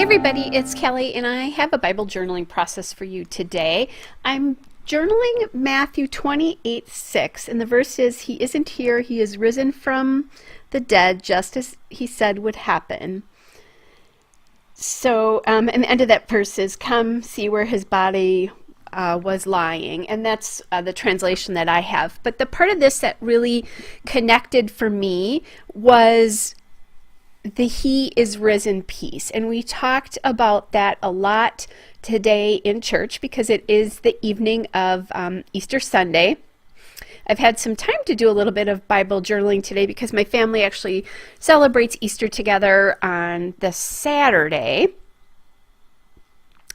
Hey everybody, it's Kelly and I have a Bible journaling process for you today. I'm journaling Matthew 28:6, and the verse is, "He isn't here, he is risen from the dead, just as he said would happen." So, and the end of that verse is, "Come see where his body was lying," and that's the translation that I have. But the part of this that really connected for me was the "He is risen" piece, and we talked about that a lot today in church because it is the evening of Easter Sunday. I've had some time to do a little bit of Bible journaling today because my family actually celebrates Easter together on the Saturday.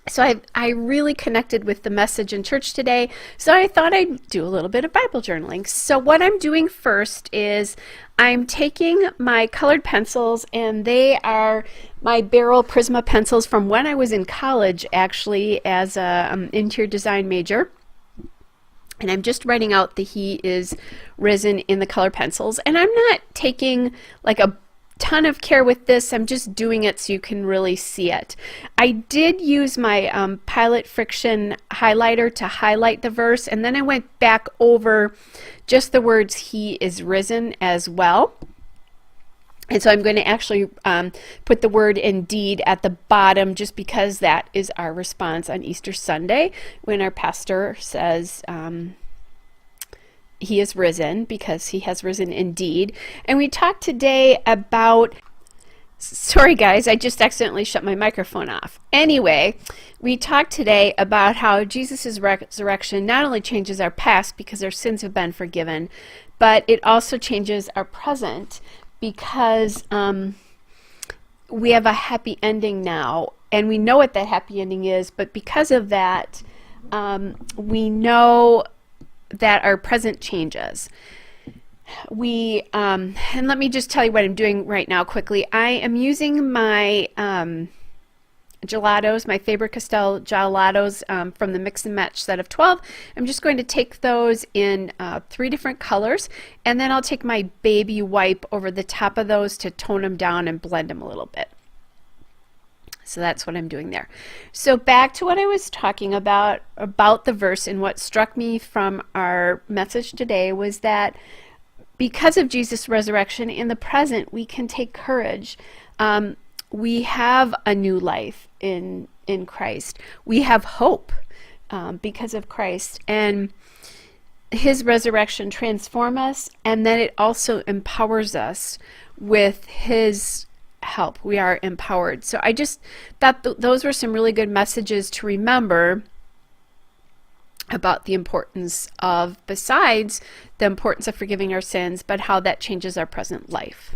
So I really connected with the message in church today, so I thought I'd do a little bit of Bible journaling. So what I'm doing first is I'm taking my colored pencils, and they are my Barrel Prisma pencils from when I was in college, actually, as an interior design major. And I'm just writing out the "He is risen" in the color pencils. And I'm not taking like a ton of care with this. I'm just doing it so you can really see it. I did use my Pilot Friction highlighter to highlight the verse, and then I went back over just the words "He is risen" as well. And so I'm going to actually put the word "indeed" at the bottom, just because that is our response on Easter Sunday when our pastor says he is risen, because he has risen indeed. And we talked today about, sorry guys, I just accidentally shut my microphone off. Anyway, we talked today about how Jesus' resurrection not only changes our past because our sins have been forgiven, but it also changes our present because we have a happy ending now, and we know what that happy ending is, but because of that, we know that our present changes. And let me just tell you what I'm doing right now quickly. I am using my gelatos, my Faber-Castell gelatos from the Mix and Match set of 12. I'm just going to take those in 3 different colors, and then I'll take my baby wipe over the top of those to tone them down and blend them a little bit. So that's what I'm doing there. So back to what I was talking about the verse, and what struck me from our message today was that because of Jesus' resurrection in the present, we can take courage. We have a new life in Christ. We have hope because of Christ, and his resurrection transforms us, and then it also empowers us with his help. We are empowered. So I just thought those were some really good messages to remember about the importance of, besides the importance of forgiving our sins, but how that changes our present life.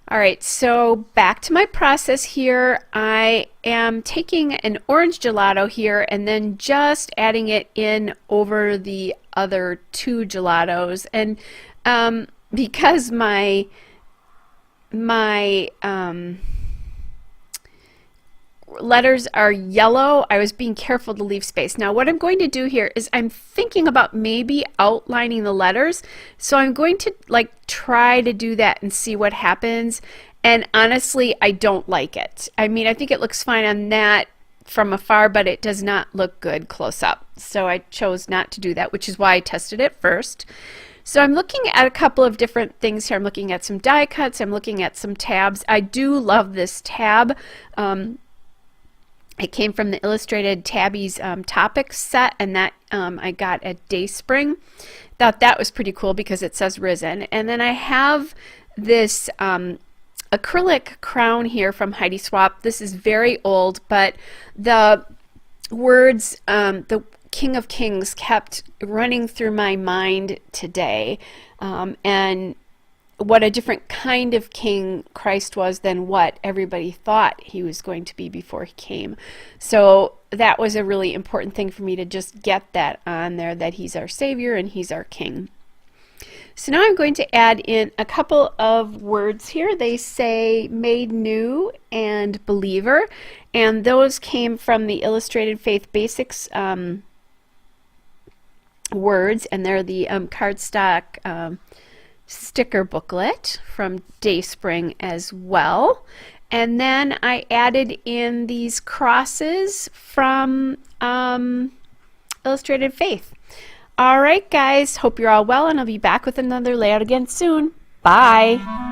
All right, so back to my process here. I am taking an orange gelato here and then just adding it in over the other 2 gelatos. And because my letters are yellow, I was being careful to leave space. Now what I'm going to do here is I'm thinking about maybe outlining the letters, so I'm going to try to do that and see what happens. And honestly, I don't like it. I mean, I think it looks fine on that from afar, but it does not look good close up, so I chose not to do that, which is why I tested it first. So I'm looking at a couple of different things here. I'm looking at some die cuts, I'm looking at some tabs. I do love this tab. It came from the Illustrated Tabby's Topics set, and that I got at Dayspring. Thought that was pretty cool because it says risen. And then I have this acrylic crown here from Heidi Swapp. This is very old, but the words, the King of Kings, kept running through my mind today, and what a different kind of king Christ was than what everybody thought he was going to be before he came. So that was a really important thing for me to just get that on there, that he's our Savior and he's our King. So now I'm going to add in a couple of words here. They say "made new" and "believer," and those came from the Illustrated Faith Basics words, and they're the cardstock sticker booklet from Dayspring as well. And then I added in these crosses from Illustrated Faith. All right, guys, hope you're all well, and I'll be back with another layout again soon. Bye.